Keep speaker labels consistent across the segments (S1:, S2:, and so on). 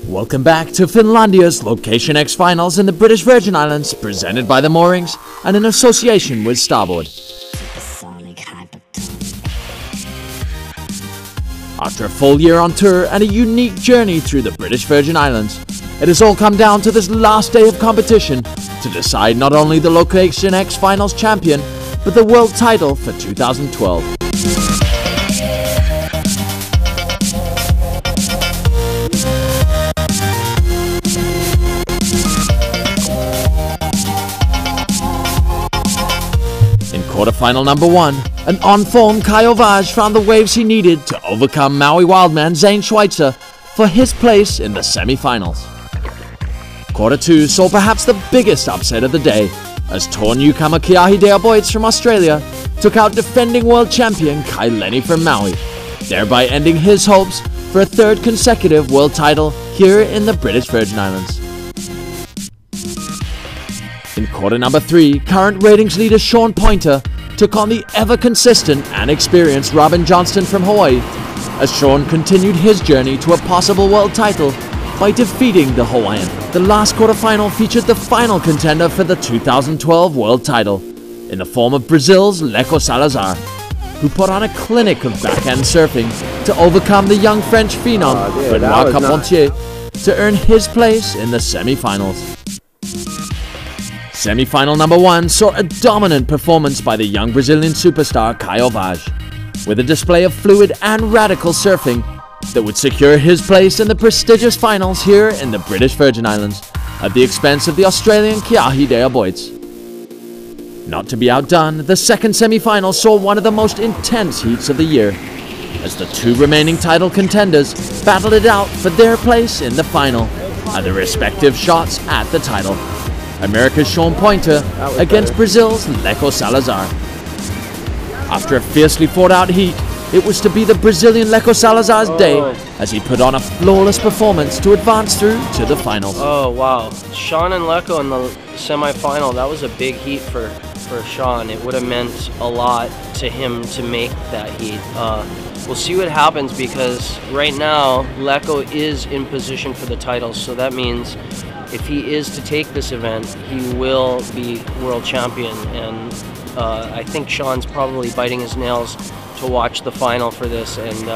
S1: Welcome back to Finlandia's Location X Finals in the British Virgin Islands, presented by the Moorings and in association with Starboard. After a full year on tour and a unique journey through the British Virgin Islands, it has all come down to this last day of competition to decide not only the Location X Finals champion, but the world title for 2012. Quarterfinal number 1, an on-form Kai Ovage found the waves he needed to overcome Maui Wildman Zane Schweitzer for his place in the semi-finals. Quarter 2 saw perhaps the biggest upset of the day, as tour newcomer Keahi Dea Boits from Australia took out defending world champion Kai Lenny from Maui, thereby ending his hopes for a third consecutive world title here in the British Virgin Islands. In quarter number 3, current ratings leader Shawn Pointer took on the ever-consistent and experienced Robin Johnston from Hawaii, as Shawn continued his journey to a possible world title by defeating the Hawaiian. The last quarterfinal featured the final contender for the 2012 world title, in the form of Brazil's Leco Salazar, who put on a clinic of backhand surfing to overcome the young French phenom Benoit Carpentier to earn his place in the semi-finals. Semi-final number 1 saw a dominant performance by the young Brazilian superstar Kai Ovage, with a display of fluid and radical surfing that would secure his place in the prestigious finals here in the British Virgin Islands at the expense of the Australian Keahi Dea Boits. Not to be outdone, the second semi-final saw one of the most intense heats of the year, as the two remaining title contenders battled it out for their place in the final and their respective shots at the title. America's Shawn Pointer against Brazil's Leco Salazar. After a fiercely fought-out heat, it was to be the Brazilian Leco Salazar's day as he put on a flawless performance to advance through to the finals.
S2: Oh wow, Shawn and Leco in the semi-final, that was a big heat for Shawn. It would have meant a lot to him to make that heat. We'll see what happens, because right now Leco is in position for the title, so that means if he is to take this event, he will be world champion, and I think Shawn's probably biting his nails to watch the final for this. And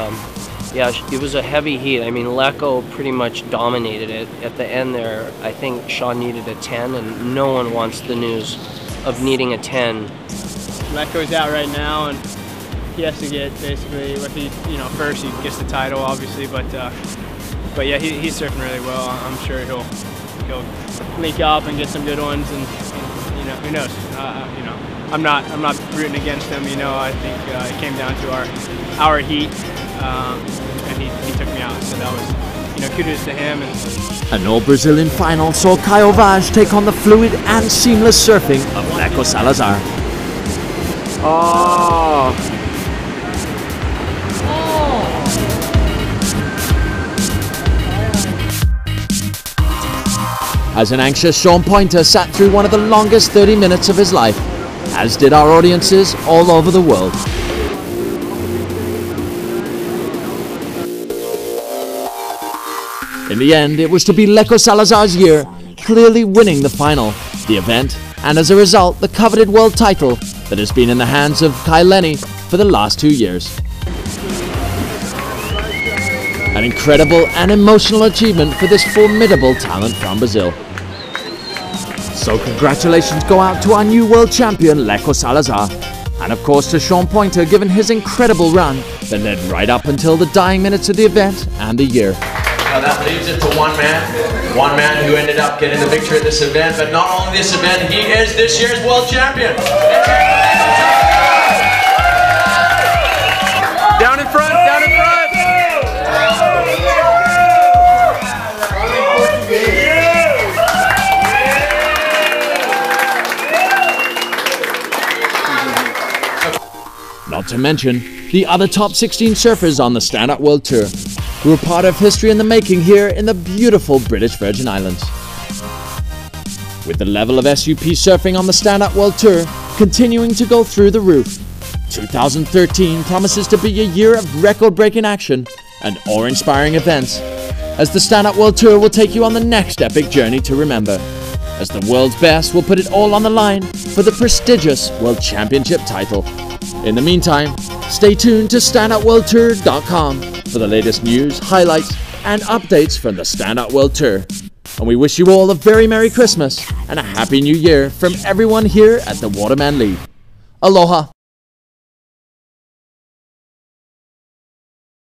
S2: yeah, it was a heavy heat. I mean, Leco pretty much dominated it. At the end there, I think Shawn needed a 10, and no one wants the news of needing a 10.
S3: Leco's out right now, and he has to get basically, if he, first he gets the title, obviously, but yeah, he's surfing really well. I'm sure he'll link up and get some good ones, and who knows? I'm not rooting against him. I think it came down to our heat, and he took me out. So that was, kudos to him.
S1: An all-Brazilian final saw Kai Ovage take on the fluid and seamless surfing of Leco Salazar. As an anxious Shawn Pointer sat through one of the longest 30 minutes of his life, as did our audiences all over the world. In the end, it was to be Leco Salazar's year, clearly winning the final, the event, and as a result, the coveted world title that has been in the hands of Kai Lenny for the last 2 years. An incredible and emotional achievement for this formidable talent from Brazil. So congratulations go out to our new world champion Leco Salazar, and of course to Shawn Pointer, given his incredible run that led right up until the dying minutes of the event and the year.
S4: Now that leaves it to one man who ended up getting the victory at this event, but not only this event, he is this year's world champion.
S3: Down in front, down in front!
S1: Not to mention the other top 16 surfers on the Stand Up World Tour, who are part of history in the making here in the beautiful British Virgin Islands. With the level of SUP surfing on the Stand Up World Tour continuing to go through the roof, 2013 promises to be a year of record-breaking action and awe-inspiring events as the Stand Up World Tour will take you on the next epic journey to remember, as the world's best will put it all on the line for the prestigious World Championship title. In the meantime, stay tuned to StandUpWorldTour.com for the latest news, highlights, and updates from the Stand Up World Tour. And we wish you all a very Merry Christmas and a Happy New Year from everyone here at the Waterman League. Aloha!